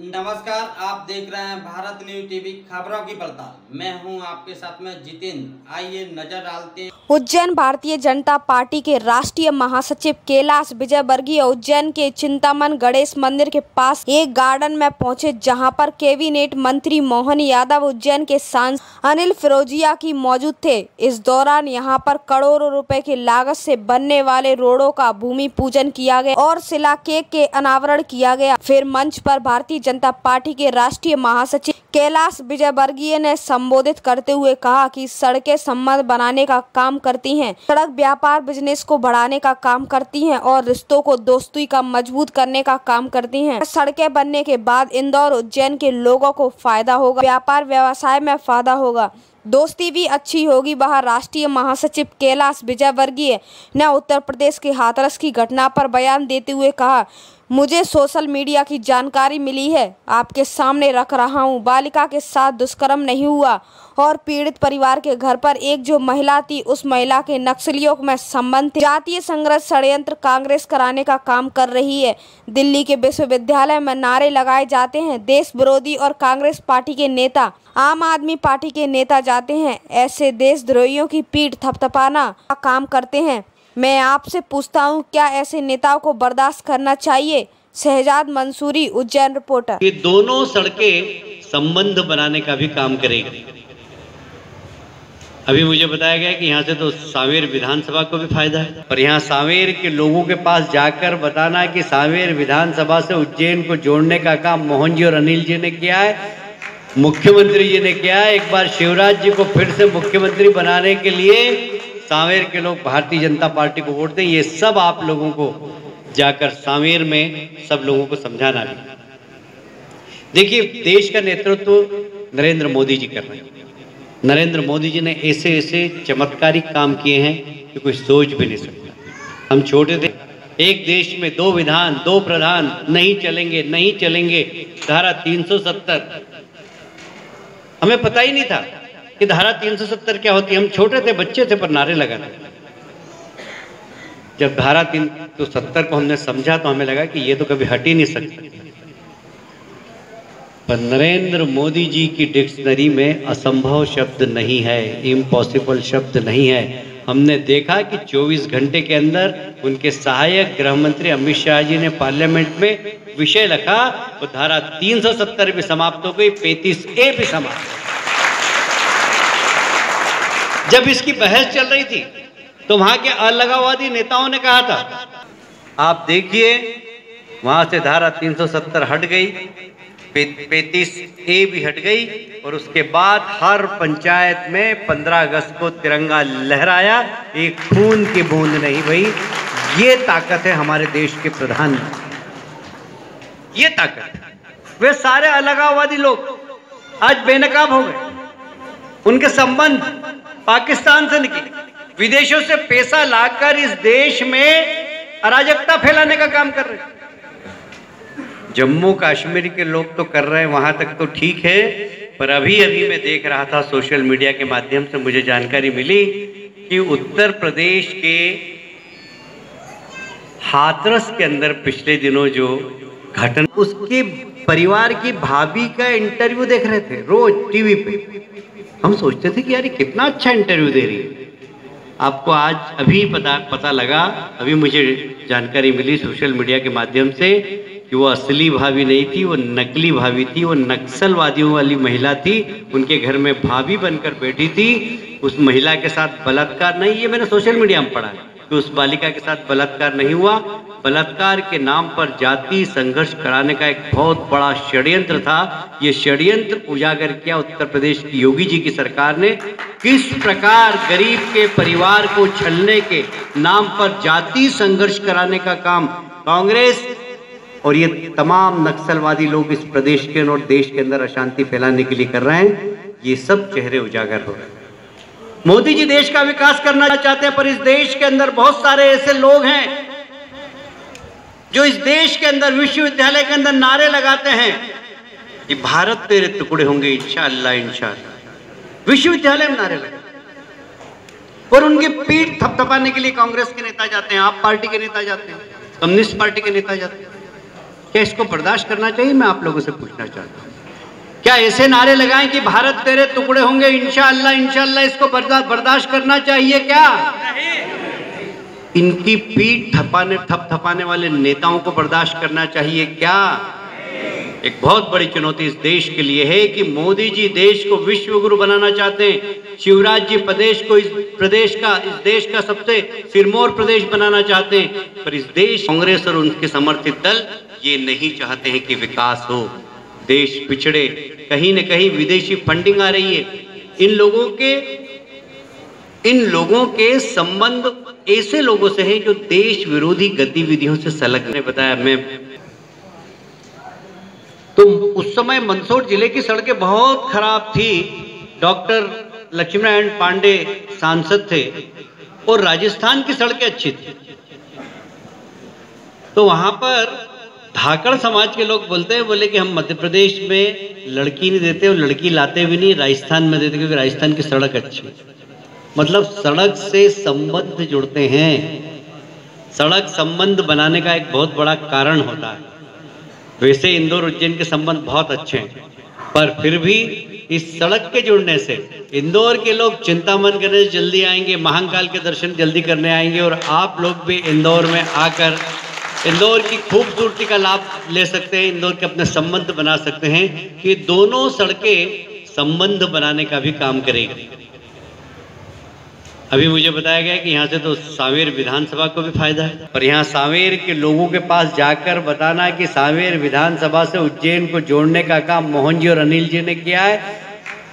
नमस्कार, आप देख रहे हैं भारत न्यूज टीवी खबरों की पड़ताल। मैं हूं आपके साथ में जितेंद्र। आइए नजर डालते हैं। उज्जैन भारतीय जनता पार्टी के राष्ट्रीय महासचिव कैलाश विजयवर्गीय उज्जैन के चिंतामन गणेश मंदिर के पास एक गार्डन में पहुंचे, जहां पर कैबिनेट मंत्री मोहन यादव, उज्जैन के सांसद अनिल फिरोजिया की मौजूद थे। इस दौरान यहां पर करोड़ों रुपए की लागत से बनने वाले रोडों का भूमि पूजन किया गया और शिलान्यास के अनावरण किया गया। फिर मंच पर भारतीय जनता पार्टी के राष्ट्रीय महासचिव कैलाश विजयवर्गीय ने संबोधित करते हुए कहा कि सड़कें संबंध बनाने का काम करती हैं, सड़क व्यापार बिजनेस को बढ़ाने का काम करती हैं और रिश्तों को दोस्ती का मजबूत करने का काम करती हैं। सड़कें बनने के बाद इंदौर उज्जैन के लोगों को फायदा होगा, व्यापार व्यवसाय में फायदा होगा, दोस्ती भी अच्छी होगी। वह राष्ट्रीय महासचिव कैलाश विजयवर्गीय ने उत्तर प्रदेश के हाथरस की घटना पर बयान देते हुए कहा, मुझे सोशल मीडिया की जानकारी मिली है, आपके सामने रख रहा हूं। बालिका के साथ दुष्कर्म नहीं हुआ और पीड़ित परिवार के घर पर एक जो महिला थी, उस महिला के नक्सलियों में संबंध थे। जातीय संघर्ष षड्यंत्र कांग्रेस कराने का काम कर रही है। दिल्ली के विश्वविद्यालय में नारे लगाए जाते हैं, देश विरोधी और कांग्रेस पार्टी के नेता आम आदमी पार्टी के नेता जाते हैं, ऐसे देशद्रोहियों की पीठ थपथपाना का काम करते हैं। मैं आपसे पूछता हूं, क्या ऐसे नेताओं को बर्दाश्त करना चाहिए? शहजाद मंसूरी, उज्जैन रिपोर्टर। ये दोनों सड़कें संबंध बनाने का भी काम करेगी। अभी मुझे बताया गया कि यहाँ से तो सांवेर विधानसभा को भी फायदा है, पर यहाँ सांवेर के लोगों के पास जाकर बताना कि सांवेर विधानसभा से उज्जैन को जोड़ने का काम मोहन जी और अनिल जी ने किया है, मुख्यमंत्री जी ने किया है। एक बार शिवराज जी को फिर से मुख्यमंत्री बनाने के लिए सांवेर के लोग भारतीय जनता पार्टी को वोट दें। ये सब आप लोगों को जाकर सांवेर में सब लोगों को समझाना है। देखिए, देश का नेतृत्व नरेंद्र मोदी जी कर रहे हैं। नरेंद्र मोदी जी ने ऐसे ऐसे चमत्कारिक काम किए हैं कि कोई सोच भी नहीं सकता। हम छोटे थे, एक देश में दो विधान, दो प्रधान नहीं चलेंगे, नहीं चलेंगे। धारा 370 हमें पता ही नहीं था कि धारा 370 क्या होती है। हम छोटे थे, बच्चे थे, पर नारे लगाते। जब धारा 370 को हमने समझा तो हमें लगा कि ये तो कभी हट ही नहीं सकता। पर नरेंद्र मोदी जी की डिक्शनरी में असंभव शब्द नहीं है, इम्पॉसिबल शब्द नहीं है। हमने देखा कि 24 घंटे के अंदर उनके सहायक गृह मंत्री अमित शाह जी ने पार्लियामेंट में विषय रखा, तो धारा 370 भी समाप्त हो गई, 35A भी समाप्त। जब इसकी बहस चल रही थी तो वहां के अलगाववादी नेताओं ने कहा था, आप देखिए वहां से धारा 370 हट गई, 35A भी हट गई, और उसके बाद हर पंचायत में 15 अगस्त को तिरंगा लहराया, एक खून की बूंद नहीं भई। ये ताकत है हमारे देश के प्रधानमंत्री, ये ताकत है। वे सारे अलगाववादी लोग आज बेनकाब हो गए। उनके संबंध पाकिस्तान से निकले, विदेशों से पैसा लाकर इस देश में अराजकता फैलाने का काम कर रहे हैं। जम्मू कश्मीर के लोग तो कर रहे हैं, वहां तक तो ठीक है, पर अभी अभी मैं देख रहा था सोशल मीडिया के माध्यम से मुझे जानकारी मिली कि उत्तर प्रदेश के हाथरस के अंदर पिछले दिनों जो घटना, उसके परिवार की भाभी का इंटरव्यू देख रहे थे रोज टीवी पे। हम सोचते थे कि यार कितना अच्छा इंटरव्यू दे रही है। आपको आज अभी पता लगा, अभी मुझे जानकारी मिली सोशल मीडिया के माध्यम से कि वो असली भाभी नहीं थी, वो नकली भाभी थी। वो नक्सलवादियों वाली महिला थी, उनके घर में भाभी बनकर बैठी थी। उस महिला के साथ बलात्कार नहीं, ये मैंने सोशल मीडिया में पढ़ा है कि उस बालिका के साथ बलात्कार नहीं हुआ। बलात्कार के नाम पर जाति संघर्ष कराने का एक बहुत बड़ा षड्यंत्र था। ये षड्यंत्र उजागर किया उत्तर प्रदेश की योगी जी की सरकार ने। किस प्रकार गरीब के परिवार को छलने के नाम पर जाति संघर्ष कराने का काम कांग्रेस और ये तमाम नक्सलवादी लोग इस प्रदेश के और देश के अंदर अशांति फैलाने के लिए कर रहे हैं, ये सब चेहरे उजागर हो रहे हैं। मोदी जी देश का विकास करना चाहते हैं, पर इस देश के अंदर बहुत सारे ऐसे लोग हैं जो इस देश के अंदर विश्वविद्यालय के अंदर नारे लगाते हैं कि भारत तेरे टुकड़े होंगे इंशाअल्लाह, इंशाअल्लाह। विश्वविद्यालय में नारे लगाते हैं और उनकी पीठ थपथपाने के लिए कांग्रेस के नेता जाते हैं, आप पार्टी के नेता जाते हैं, कम्युनिस्ट पार्टी के नेता जाते हैं। क्या इसको बर्दाश्त करना चाहिए? मैं आप लोगों से पूछना चाहता हूँ, क्या ऐसे नारे लगाएं कि भारत तेरे टुकड़े होंगे इंशाअल्लाह इंशाअल्लाह, इसको बर्दाश्त करना चाहिए क्या? इनकी पीठ थपथपाने वाले नेताओं को बर्दाश्त करना चाहिए क्या? एक बहुत बड़ी चुनौती इस देश के लिए है कि मोदी जी देश को विश्व गुरु बनाना चाहते हैं, शिवराज जी प्रदेश को इस देश का सबसे सिरमौर प्रदेश बनाना चाहते हैं, पर इस देश कांग्रेस और उनके समर्थित दल ये नहीं चाहते हैं कि विकास हो, देश पिछड़े। कहीं न कहीं विदेशी फंडिंग आ रही है। इन लोगों के संबंध ऐसे लोगों से है जो देश विरोधी गतिविधियों से संलग्न। बताया मैं तो उस समय मंदसौर जिले की सड़कें बहुत खराब थी, डॉक्टर लक्ष्मीनारायण पांडे सांसद थे, और राजस्थान की सड़कें अच्छी थी। तो वहां पर धाकड़ समाज के लोग बोले कि हम मध्य प्रदेश में लड़की नहीं देते और लड़की लाते भी नहीं, राजस्थान में देते क्योंकि राजस्थान की सड़क अच्छी है। मतलब सड़क से संबंध जुड़ते हैं, सड़क संबंध बनाने का एक बहुत बड़ा कारण होता है। वैसे इंदौर उज्जैन के संबंध बहुत अच्छे हैं, पर फिर भी इस सड़क के जुड़ने से इंदौर के लोग चिंतामन करने जल्दी आएंगे, महाकाल के दर्शन जल्दी करने आएंगे, और आप लोग भी इंदौर में आकर इंदौर की खूबसूरती का लाभ ले सकते हैं, इंदौर के अपने संबंध बना सकते हैं। कि दोनों सड़कें संबंध बनाने का भी काम करेगी। अभी मुझे बताया गया कि यहाँ से तो सांवेर विधानसभा को भी फायदा है, पर यहाँ सांवेर के लोगों के पास जाकर बताना कि सांवेर विधानसभा से उज्जैन को जोड़ने का काम मोहन जी और अनिल जी ने किया है,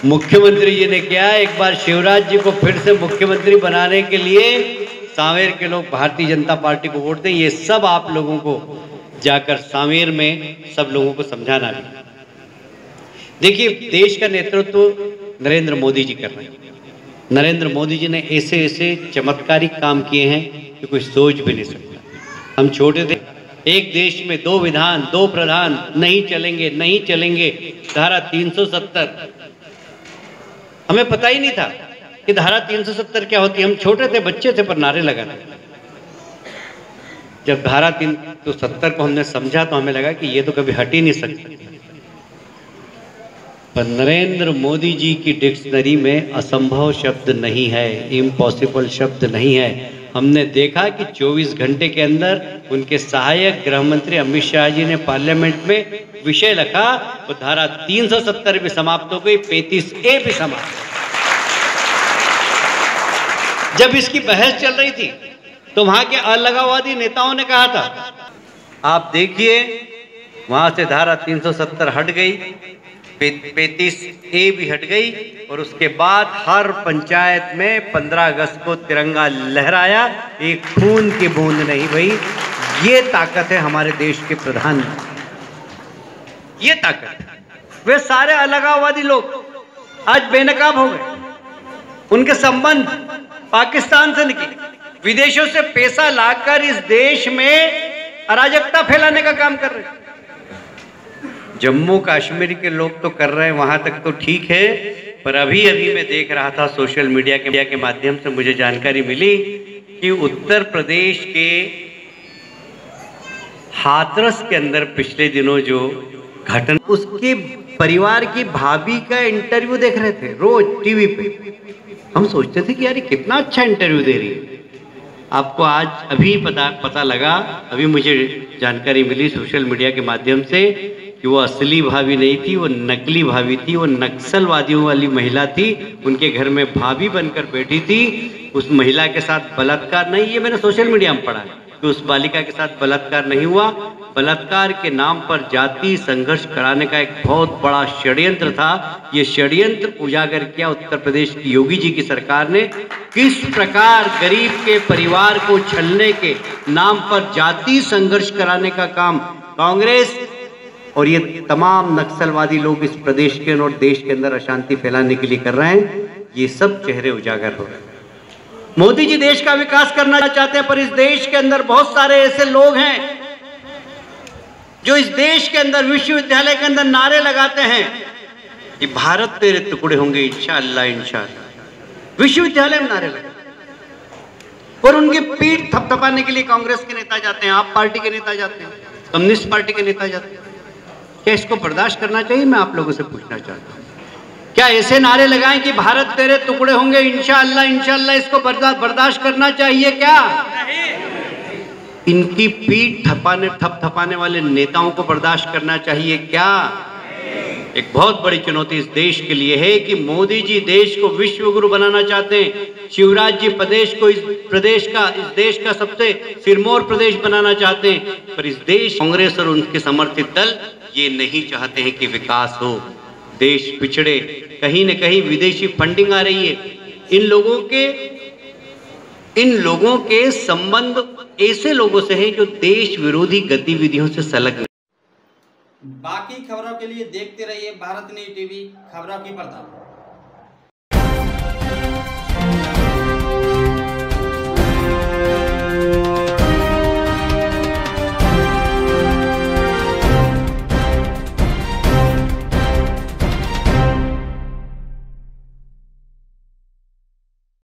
मुख्यमंत्री जी ने किया है। एक बार शिवराज जी को फिर से मुख्यमंत्री बनाने के लिए सांवेर के लोग भारतीय जनता पार्टी को वोट दें। ये सब आप लोगों को जाकर सांवेर में सब लोगों को समझाना है। देखिए, देश का नेतृत्व नरेंद्र मोदी जी कर रहे हैं। नरेंद्र मोदी जी ने ऐसे चमत्कारिक काम किए हैं कि कोई सोच भी नहीं सकता। हम छोटे थे, एक देश में 2 विधान 2 प्रधान नहीं चलेंगे, धारा 370, हमें पता ही नहीं था कि धारा 370 क्या होती है। हम छोटे थे, बच्चे थे, पर नारे लगाते। जब धारा 370 को हमने समझा तो हमें लगा कि ये तो कभी हट ही नहीं सकती। पर नरेंद्र मोदी जी की डिक्शनरी में असंभव शब्द नहीं है, इम्पॉसिबल शब्द नहीं है। हमने देखा कि 24 घंटे के अंदर उनके सहायक गृह मंत्री अमित शाह जी ने पार्लियामेंट में विषय रखा, तो धारा 370 भी समाप्त हो गई, 35A भी समाप्त। जब इसकी बहस चल रही थी तो वहां के अलगाववादी नेताओं ने कहा था, आप देखिए वहां से धारा 370 हट गई, 35A भी हट गई, और उसके बाद हर पंचायत में 15 अगस्त को तिरंगा लहराया, एक खून की बूंद नहीं भई। ये ताकत है हमारे देश के प्रधानमंत्री, ये ताकत। वे सारे अलगाववादी लोग आज बेनकाब हो गए, उनके संबंध पाकिस्तान से निकले, विदेशों से पैसा लाकर इस देश में अराजकता फैलाने का काम कर रहे हैं। जम्मू कश्मीर के लोग तो कर रहे हैं, वहां तक तो ठीक है, पर अभी मैं देख रहा था सोशल मीडिया के माध्यम से मुझे जानकारी मिली कि उत्तर प्रदेश के हाथरस के अंदर पिछले दिनों जो घटना, उसके परिवार की भाभी का इंटरव्यू देख रहे थे रोज टीवी पे। हम सोचते थे कि यार कितना अच्छा इंटरव्यू दे रही है। आपको आज अभी पता लगा, अभी मुझे जानकारी मिली सोशल मीडिया के माध्यम से कि वो असली भाभी नहीं थी, वो नकली भाभी थी, वो नक्सलवादियों वाली महिला थी। उनके घर में भाभी बनकर बैठी थी। उस महिला के साथ बलात्कार नहीं, ये मैंने सोशल मीडिया में पढ़ा कि उस बालिका के साथ बलात्कार नहीं हुआ। बलात्कार के नाम पर जाति संघर्ष कराने का एक बहुत बड़ा षड्यंत्र था। ये षड्यंत्र उजागर किया उत्तर प्रदेश की योगी जी की सरकार ने। किस प्रकार गरीब के परिवार को छलने के नाम पर जाति संघर्ष कराने का काम कांग्रेस और ये तमाम नक्सलवादी लोग इस प्रदेश के और देश के अंदर अशांति फैलाने के लिए कर रहे हैं, ये सब चेहरे उजागर हो रहे हैं। मोदी जी देश का विकास करना चाहते हैं, पर इस देश के अंदर बहुत सारे ऐसे लोग हैं जो इस देश के अंदर विश्वविद्यालय के अंदर नारे लगाते हैं कि भारत तेरे टुकड़े होंगे इंशाअल्लाह इंशाअल्लाह। विश्वविद्यालय में नारे लगाते हैं और उनकी पीठ थपथपाने के लिए कांग्रेस के नेता जाते हैं, आप पार्टी के नेता जाते हैं। कम्युनिस्ट पार्टी के नेता जाते हैं। क्या इसको बर्दाश्त करना चाहिए? मैं आप लोगों से पूछना चाहता हूँ, क्या ऐसे नारे लगाएं कि भारत तेरे टुकड़े होंगे इंशाअल्लाह इंशाअल्लाह, इसको बर्दाश्त करना चाहिए क्या? इनकी पीठ थपथपाने वाले नेताओं को बर्दाश्त करना चाहिए क्या? एक बहुत बड़ी चुनौती इस देश के लिए है कि मोदी जी देश को विश्व गुरु बनाना चाहते हैं, शिवराज जी प्रदेश को इस देश का सबसे सिरमौर प्रदेश बनाना चाहते हैं, पर इस देश कांग्रेस और उनके समर्थित दल ये नहीं चाहते हैं कि विकास हो, देश पिछड़े। कहीं न कहीं विदेशी फंडिंग आ रही है। इन लोगों के संबंध ऐसे लोगों से है जो देश विरोधी गतिविधियों से संलग्न। बाकी खबरों के लिए देखते रहिए भारत न्यूज़ टीवी, खबरों की पड़ताल।